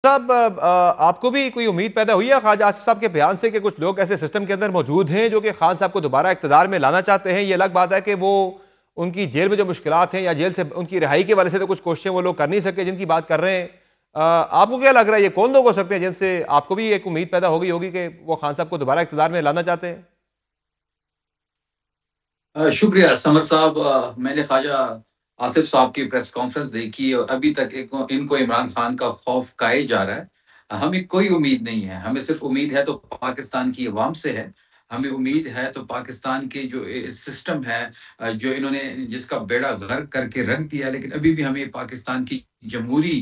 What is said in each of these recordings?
साहब, आपको भी कोई उम्मीद पैदा हुई है ख्वाजा आसिफ साहब के बयान से कि कुछ लोग ऐसे सिस्टम के अंदर मौजूद हैं जो कि खान साहब को दोबारा इक़्तिदार में लाना चाहते हैं? ये अलग बात है कि वो उनकी जेल में जो मुश्किलात हैं या जेल से उनकी रिहाई के वाले से तो कुछ कोशिशें वो लोग कर नहीं सके जिनकी बात कर रहे हैं। आपको क्या लग रहा है, ये कौन लोग हो सकते हैं जिनसे आपको भी एक उम्मीद पैदा हो गई होगी कि वो खान साहब को दोबारा इक़्तिदार में लाना चाहते हैं? शुक्रिया समर साहब। मैंने ख्वाजा आसिफ साहब की प्रेस कॉन्फ्रेंस देखी और अभी तक इनको इमरान खान का खौफ खाए जा रहा है। हमें कोई उम्मीद नहीं है, हमें सिर्फ उम्मीद है तो पाकिस्तान की अवाम से है। हमें उम्मीद है तो पाकिस्तान के जो सिस्टम है, जो इन्होंने जिसका बेड़ा गर्क करके रख दिया, लेकिन अभी भी हमें पाकिस्तान की जमहूरी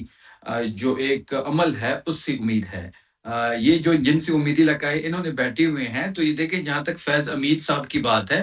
जो एक अमल है उससे उम्मीद है। ये जो जिनसे उम्मीदें लगाए इन्होंने बैठे हुए हैं, तो ये देखें, जहाँ तक फैज अमीद साहब की बात है,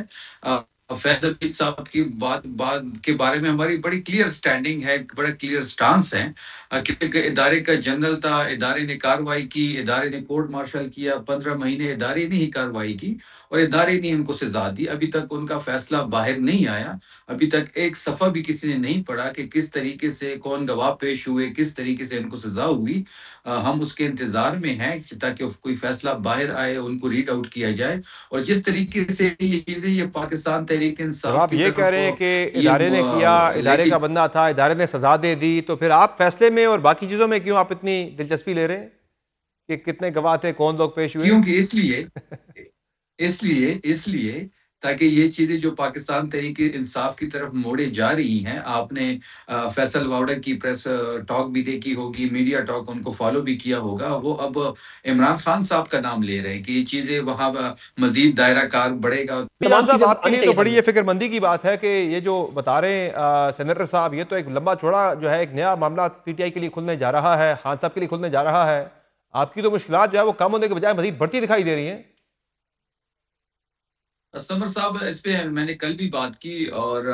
फैज अमीद साहब की बात बात के बारे में हमारी बड़ी क्लियर स्टैंडिंग है, बड़ा क्लियर स्टांस है। क्योंकि इदारे का जनरल था, इदारे ने कार्रवाई की, इदारे ने कोर्ट मार्शल किया, 15 महीने इदारे ने ही कार्रवाई की और इदारे ने उनको सजा दी। अभी तक उनका फैसला बाहर नहीं आया। अभी तक एक सफ़ा भी किसी ने नहीं पढ़ा कि किस तरीके से कौन गवाह पेश हुए, किस तरीके से उनको सजा हुई। हम उसके इंतजार में हैं ताकि कोई फैसला बाहर आए, उनको रीड आउट किया जाए। और जिस तरीके से ये चीजें, ये पाकिस्तान तहरीक जब इंसाफ आप की ये कह तरफ रहे हैं कि ये इदारे ने किया, इदारे लेके, का बंदा था, इदारे ने सजा दे दी, तो फिर आप फैसले में और बाकी चीज़ों में क्यों आप इतनी दिलचस्पी ले रहे हैं कि कितने गवाह थे, कौन लोग पेश हुए? क्योंकि इसलिए इसलिए इसलिए ताकि ये चीज़ें जो पाकिस्तान तहरीक-ए-इंसाफ की तरफ मोड़े जा रही हैं, आपने फैसल वाउडा की प्रेस टॉक भी देखी होगी, मीडिया टॉक उनको फ़ॉलो भी किया होगा। वो अब इमरान खान साहब का नाम ले रहे हैं कि ये चीज़ें वहाँ मज़ीद दायरा कार बढ़ेगा। ईमान तमाम साहब, चीज़ें आपके बतानी लिए तो चाहिए था बड़ी हमें। ये फिक्रमंदी की बात है कि ये जो बता रहे हैं सेनेटर साहब, ये तो एक लंबा चौड़ा जो है एक नया मामला पीटीआई के लिए खुलने जा रहा है, खान साहब के लिए खुलने जा रहा है। आपकी तो मुश्किलात जो है वो कम होने के बजाय मजीद बढ़ती दिखाई दे रही हैं। समर साहब, इस पे मैंने कल भी बात की और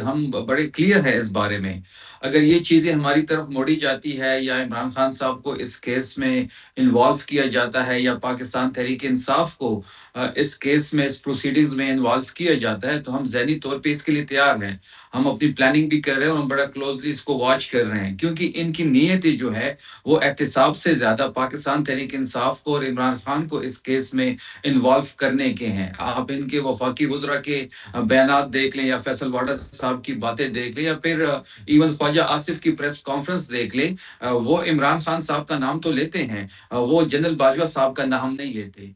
हम बड़े क्लियर है इस बारे में। अगर ये चीज़ें हमारी तरफ मोड़ी जाती है या इमरान खान साहब को इस केस में इन्वॉल्व किया जाता है या पाकिस्तान तहरीक इंसाफ को इस केस में, इस प्रोसीडिंग्स में इन्वॉल्व किया जाता है, तो हम ज़हनी तौर पे इसके लिए तैयार हैं। हम अपनी प्लानिंग भी कर रहे हैं और हम बड़ा क्लोज़ली इसको वॉच कर रहे हैं, क्योंकि इनकी नीयतें जो है वो एहतिसाब से ज़्यादा पाकिस्तान तहरीक इंसाफ को और इमरान खान को इस केस में इन्वॉल्व करने के हैं। आप इनके वफाकी वज़रा के बयानात देख लें या फैसल वाडा साहब की बातें देख लें या फिर इवन ख्वाजा आसिफ की प्रेस कॉन्फ्रेंस देख लें, वो इमरान खान साहब का नाम तो लेते हैं, वो जनरल बाजवा साहब का नाम नहीं लेते।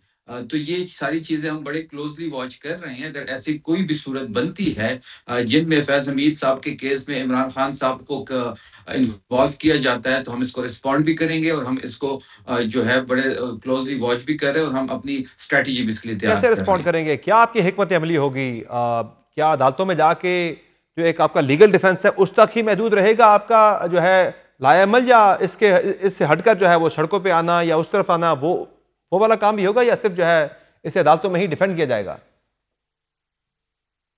तो ये सारी चीज़ें हम बड़े क्लोज़ली वॉच कर रहे हैं। अगर ऐसी कोई भी सूरत बनती है जिनमें फैज़ हमीद साहब के केस में इमरान खान साहब को इन्वॉल्व किया जाता है, तो हम इसको रिस्पॉन्ड भी करेंगे और हम इसको जो है बड़े क्लोज़ली वॉच भी कर रहे हैं और हम अपनी स्ट्रैटेजी भी इसके लिए तैयार कैसे कर रहे रिस्पॉन्ड हैं। करेंगे? क्या आपकी हिकमत अमली होगी? क्या अदालतों में जाके जो एक आपका लीगल डिफेंस है उस तक ही महदूद रहेगा आपका जो है लाएमल, या इसके इससे हटकर जो है वो सड़कों पे आना या उस तरफ आना, वो वाला काम भी होगा, या सिर्फ जो है इसे अदालतों में ही डिफेंड किया जाएगा?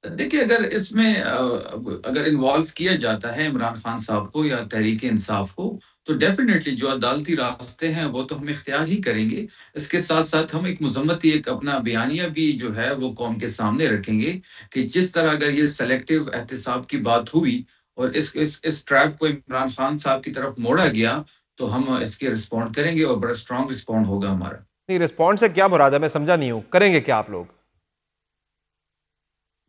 देखिए, अगर इसमें अगर इन्वॉल्व किया जाता है इमरान खान साहब को या तहरीक इंसाफ को, तो डेफिनेटली जो अदालती रास्ते हैं वो तो हम इख्तियार ही करेंगे। इसके साथ साथ हम एक मजम्मती एक अपना बयानिया भी जो है वो कौम के सामने रखेंगे कि जिस तरह अगर ये सेलेक्टिव एहतिसाब की बात हुई और इस ट्रैप को इमरान खान साहब की तरफ मोड़ा गया, तो हम इसके रिस्पॉन्ड करेंगे और बड़ा स्ट्रांग रिस्पॉन्ड होगा हमारा। नहीं, रिस्पॉन्ड से क्या मुराद है? मैं समझा नहीं हूँ, करेंगे क्या आप लोग?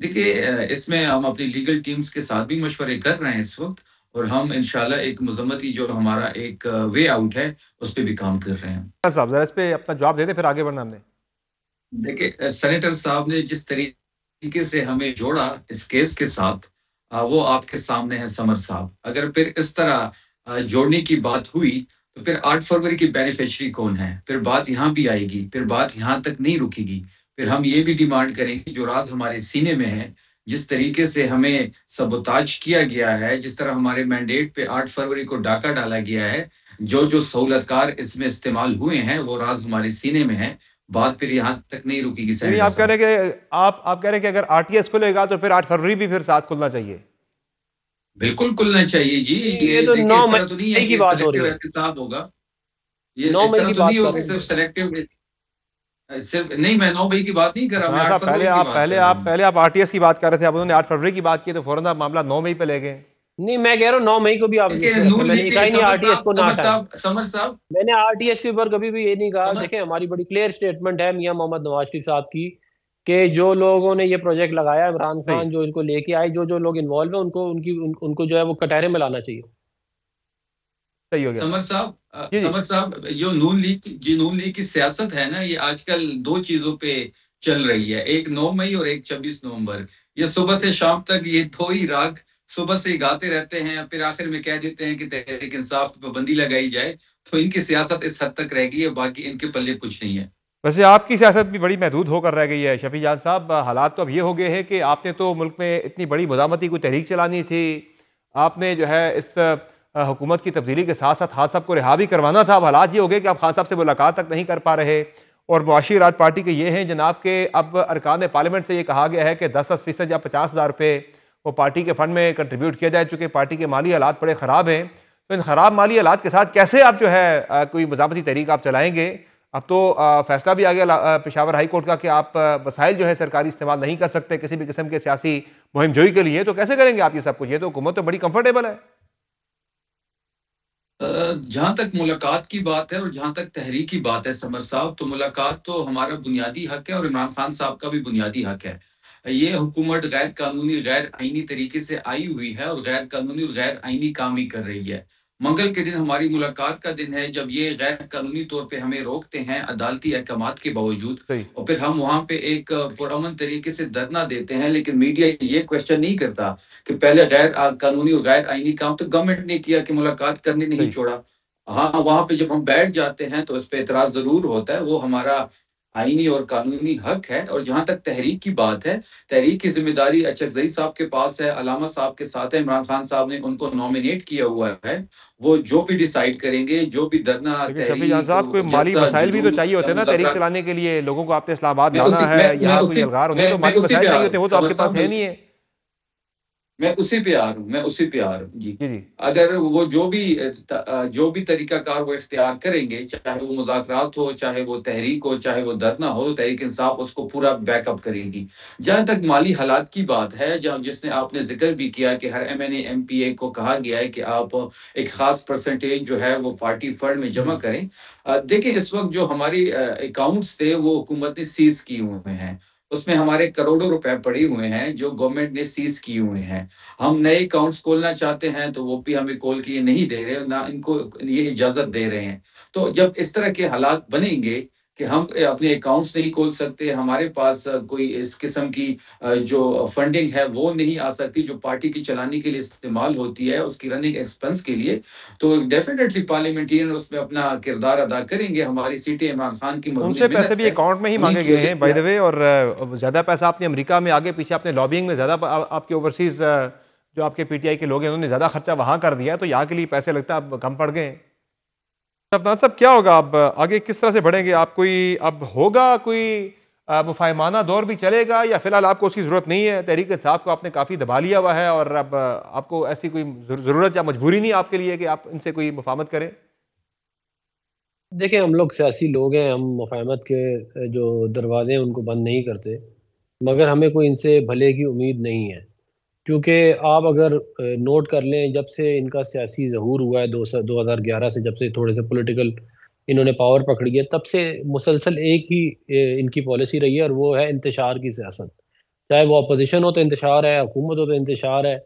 देखिए, इसमें हम अपनी लीगल टीम्स के साथ भी मशवरे कर रहे हैं इस वक्त और हम इंशाल्लाह एक मजम्मती जो हमारा एक वे आउट है उस पे भी काम कर रहे हैं। साहब जरा इस पे अपना जवाब दे दे, फिर आगे बढ़ना हमने। देखिए, सेनेटर साहब ने जिस तरीके से हमें जोड़ा इस केस के साथ, वो आपके सामने है समर साहब। अगर फिर इस तरह जोड़ने की बात हुई, तो फिर 8 फरवरी की बेनिफिशियरी कौन है? फिर बात यहाँ भी आएगी, फिर बात यहाँ तक नहीं रुकेगी। फिर हम ये भी डिमांड करेंगे, जो राज़ हमारे सीने में है, जिस तरीके से हमें सबोताज किया गया है, जिस तरह हमारे मैंडेट पे 8 फरवरी को डाका डाला गया है, जो-जो सहूलतकार इसमें इस्तेमाल हुए हैं, वो राज़ हमारे सीने में है। बात फिर यहाँ तक नहीं रुकेगी नहीं, सेनेटर आप कह साहब। रहे हैं कि आप कह रहे हैं कि अगर आरटीएस खुलेगा तो फिर 8 फरवरी भी फिर साथ खुलना चाहिए। बिल्कुल खुलना चाहिए जी। ये ये तो देखिए, 9 इस तरह तो नहीं है मई की कि बात हो रही सेलेक्टिव है। एहतिसाब होगा। ये 9 इस मई तरह की तो बात नहीं होगा कर कि रहे हैं। सिर्फ सेलेक्टिव सिर्फ नहीं, मैं 9 मई की बात नहीं कर रहा, मैं हाँ 8 साहब, फरवरी की बात कर रहा हूँ। पहले आप आरटीएस की बात कर रहे थे, अब उन्होंने 8 फरवरी की बात की तो फौरन आप मामला 9 मई पे ले गए। नहीं, मैं कह रहा हूँ 9 मई को भी आप देखिए लिस्ट में रखें, नून मैंने लीग ये कहा के ही नहीं आरटीएस को ना हटाएं। मैंने आरटीएस के ऊपर कभी भी ये नहीं कहा। समर देखें, हमारी बड़ी क्लियर स्टेटमेंट है मियां मोहम्मद नवाज शरीफ साहब की, कि जो लोगों ने ये प्रोजेक्ट लगाया, इमरान सही खान जो इनको लेके आए, जो जो लोग इन्वॉल्व है, उनको जो है वो कटहरे में लाना चाहिए। सही हो गया। जी जी। समर साहब जो नून लीग की सियासत है ना, ये आजकल दो चीजों पे चल रही है, एक 9 मई और एक 26 नवंबर। ये सुबह से शाम तक ये दो ही राग सुबह से ही गाते रहते हैं, फिर आखिर में कह देते हैं कि तहरीक इंसाफ पर पाबंदी लगाई जाए। तो इनकी सियासत इस हद तक रह गई है, बाकी इनके पल्ले कुछ नहीं है। वैसे आपकी सियासत भी बड़ी महदूद होकर रह गई है शफी जान साहब। हालात तो अब ये हो गए हैं कि आपने तो मुल्क में इतनी बड़ी मुज़ामती कोई तहरीक चलानी थी, आपने जो है इस हुकूमत की तब्दीली के साथ साथ खान साहब को रिहा भी करवाना था। अब हालात ये हो गए कि आप खान साहब से मुलाकात तक नहीं कर पा रहे। और मुआशी राज पार्टी के ये हैं जनाब के अब अरकान पार्लियामेंट से ये कहा गया है कि 10% या 50,000 रुपये वो पार्टी के फंड में कंट्रीब्यूट किया जाए, चूँकि पार्टी के माली हालात बड़े ख़राब हैं। तो इन ख़राब माली हालात के साथ कैसे आप जो है कोई मुज़ामती तहरीक आप चलाएँगे? अब तो फैसला भी आ गया पेशावर हाई कोर्ट का कि आप वसाइल जो है सरकारी इस्तेमाल नहीं कर सकते किसी भी किस्म के सियासी मुहिम जोई के लिए। तो कैसे करेंगे आप ये सब कुछ? ये तो हुकूमत तो बड़ी कंफर्टेबल है। जहां तक मुलाकात की बात है और जहां तक तहरीक की बात है समर साहब, तो मुलाकात तो हमारा बुनियादी हक है और इमरान खान साहब का भी बुनियादी हक है। ये हुकूमत गैर कानूनी गैर आईनी तरीके से आई हुई है और गैर कानूनी और गैर आईनी काम ही कर रही है। मंगल के दिन हमारी मुलाकात का दिन है, जब ये गैर कानूनी तौर पे हमें रोकते हैं अदालती अहकामात के बावजूद, सही। और फिर हम वहां पे एक पुरअमन तरीके से धरना देते हैं। लेकिन मीडिया ये क्वेश्चन नहीं करता कि पहले गैर कानूनी और गैर आईनी काम तो गवर्नमेंट ने किया कि मुलाकात करने नहीं सही। छोड़ा। हाँ, वहाँ पे जब हम बैठ जाते हैं तो इस पे एतराज़ ज़रूर होता है, वो हमारा आईनी और कानूनी हक है। और जहाँ तक तहरीक की बात है, तहरीक की ज़िम्मेदारी अचकज़ई साहब के पास है, अलामा साहब के साथ है, इमरान खान साहब ने उनको नॉमिनेट किया हुआ है। वो जो भी डिसाइड करेंगे, जो भी धरना, लेकिन शफी जान तहरीक, साहब कोई माली जलसा, वसाइल भी तो जुलूस चाहिए या होते हैं ना तहरीक मुज़ाकरात। चलाने के लिए। लोगों को आपने इस्लामाबाद मैं लाना उसी है, मैं यहाँ कोई उसी अलगार होने, मैं तो मैं माली उसी वसाइल पे आ चाहिए रहा होते हूँ, हैं, वो तो समर आपके पास साहब है नहीं है। मैं उसी पे आ रहा हूँ, मैं उसी पे आ रहा हूँ। जी। जी जी। अगर वो जो भी तरीकाकार वो इख्तियार करेंगे, चाहे वो मुज़ाकरात हो, चाहे वो तहरीक हो, चाहे वो धरना हो, तो तहरीक इंसाफ उसको पूरा बैकअप करेगी। जहाँ तक माली हालात की बात है, जहाँ जिसने आपने ज़िक्र भी किया कि हर एमएनए, एमपीए को कहा गया है कि आप एक ख़ास परसेंटेज जो है वो पार्टी फंड में जमा करें। देखिए इस वक़्त जो हमारी अकाउंट्स थे वो हुकूमत ने सीज़ किए हुए हैं। उसमें हमारे करोड़ों रुपए पड़े हुए हैं जो गवर्नमेंट ने सीज़ किए हुए हैं। हम नए अकाउंट्स खोलना चाहते हैं तो वो भी हमें खोल के ये नहीं दे रहे, ना इनको ये इजाज़त दे रहे हैं। तो जब इस तरह के हालात बनेंगे कि हम अपने अकाउंट्स नहीं खोल सकते, हमारे पास कोई इस किस्म की जो फंडिंग है वो नहीं आ सकती जो पार्टी की चलाने के लिए इस्तेमाल होती है, उसकी रनिंग एक्सपेंस के लिए, तो डेफ़िनेटली पार्लियामेंटेरियन उसमें अपना किरदार अदा करेंगे। हमारी सीटें इमरान खान की मरहून उनसे पैसे मिन्नत भी है, अकाउंट में ही उन्हीं मांगे की गए वज़ह हैं से बाय द वे। और ज़्यादा पैसा आपने अमेरिका में आगे पीछे आपने लॉबिंग में ज़्यादा आपके ओवरसीज़ जो आपके पीटीआई के लोग हैं उन्होंने ज़्यादा खर्चा वहाँ कर दिया है, तो यहाँ के लिए पैसे लगता है अब कम पड़ गए हैं। अफनान साहब क्या होगा अब आगे, किस तरह से बढ़ेंगे आप? कोई अब होगा कोई मुफाहिमाना दौर भी चलेगा, या फिलहाल आपको उसकी ज़रूरत नहीं है? तहरीक इंसाफ को आपने काफ़ी दबा लिया हुआ है और अब आपको ऐसी कोई ज़रूरत या मजबूरी नहीं है आपके लिए कि आप इनसे कोई मुफाहमत करें? देखिए, हम लोग सियासी लोग हैं, हम मुफाहमत के जो दरवाजे हैं उनको बंद नहीं करते, मगर हमें कोई इनसे भले की उम्मीद नहीं है। क्योंकि आप अगर नोट कर लें, जब से इनका सियासी ज़हूर हुआ है 2011 से, जब से थोड़े से पॉलिटिकल इन्होंने पावर पकड़ी है, तब से मुसलसल एक ही इनकी पॉलिसी रही है, और वो है इंतशार की सियासत। चाहे वो अपोजिशन हो तो इंतशार है, हुकूमत हो तो इंतशार है,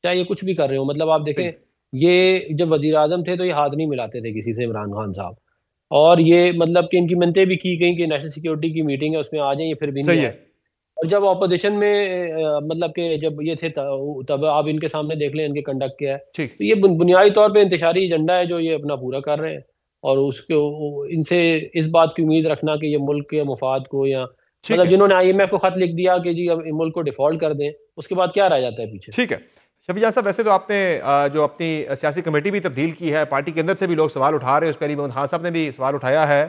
चाहे ये कुछ भी कर रहे हो। मतलब आप देखें, सही। ये जब वजीर आजम थे तो ये हाथ नहीं मिलाते थे किसी से, इमरान खान साहब। और ये मतलब कि इनकी मिन्नतें भी की गई कि नेशनल सिक्योरिटी की मीटिंग है उसमें आ जाएं, ये फिर भी नहीं सही है। आए। और जब ऑपोजिशन में मतलब कि जब ये थे तब आप इनके सामने देख लें इनके कंडक्ट क्या है। ठीक। तो ये बुनियादी तौर पे इंतशारी एजेंडा है जो ये अपना पूरा कर रहे हैं। और उसके इनसे इस बात की उम्मीद रखना कि ये मुल्क के मफाद को, या ठीक मतलब है। जिन्होंने आईएमएफ को खत लिख दिया कि जी अब मुल्क को डिफॉल्ट कर दें, उसके बाद क्या रह जाता है पीछे। ठीक है। शफी जान साहब, वैसे तो आपने जो अपनी सियासी कमेटी भी तब्दील की है, पार्टी के अंदर से भी लोग सवाल उठा रहे हैं, उस पर अली मोहम्मद खान साहब ने भी सवाल उठाया है,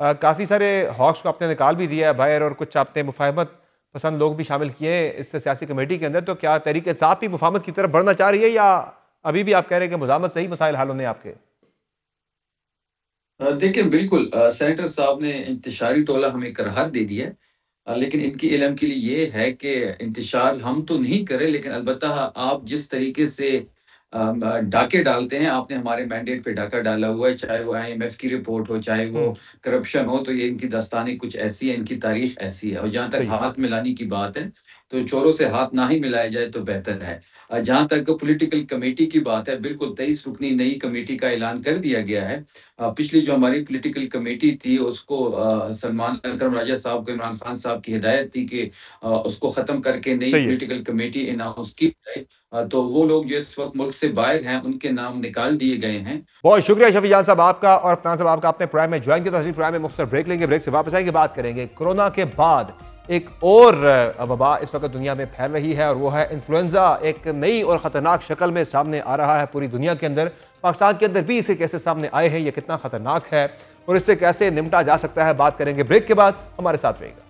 काफ़ी सारे हॉक्स को आपने निकाल भी दिया है बाहर, और कुछ आपने मुफाहमत पसंद लोग भी शामिल किए हैं इस सियासी कमेटी के अंदर। तो क्या तहरीक इंसाफ भी मुफाहमत की तरफ बढ़ना चाह रही है, या अभी भी आप कह रहे हैं कि मुजामत से ही मसाइल हल होने आपके? देखिए बिल्कुल, सेनेटर साहब ने इंतशारी टोला हमें करार दे दिया है। लेकिन इनकी इल्म के लिए ये है कि इंतशार हम तो नहीं करें, लेकिन अलबत्ता आप जिस तरीके से डाके डालते हैं। आपने हमारे मैंडेट पे डाका डाला हुआ है, चाहे वो IMF की रिपोर्ट हो, चाहे वो करप्शन हो, तो ये इनकी दास्तानें कुछ ऐसी है, इनकी तारीख ऐसी है। और जहाँ तक सही है। हाथ मिलाने की बात है, तो चोरों से हाथ ना ही मिलाया जाए तो बेहतर है। जहाँ तक पॉलिटिकल कमेटी की बात है, बिल्कुल 23 रुकनी नई कमेटी का ऐलान कर दिया गया है। पिछली जो हमारी पॉलिटिकल कमेटी थी, उसको सलमान अकरम राजा साहब को, इमरान खान साहब की हिदायत थी कि उसको ख़त्म करके नई सही है। पॉलिटिकल कमेटी अनाउंस की जाए। तो वो लोग जो इस वक़्त मुल्क से बाहर हैं, उनके नाम निकाल दिए गए हैं। बहुत शुक्रिया शफी जान साहब आपका और अफनान साहब आपका, आपने प्राइम में ज्वाइन किया। तस्वीर प्राइम में मुख्तसर ब्रेक लेंगे, ब्रेक से वापस आएंगे, बात करेंगे कोरोना के बाद एक और वबा इस वक्त दुनिया में फैल रही है और वो है इन्फ्लुएंजा। एक नई और ख़तरनाक शक्ल में सामने आ रहा है पूरी दुनिया के अंदर। पाकिस्तान के अंदर भी इसके कैसे सामने आए हैं, ये कितना ख़तरनाक है और इससे कैसे निपटा जा सकता है, बात करेंगे ब्रेक के बाद। हमारे साथ रहेगा।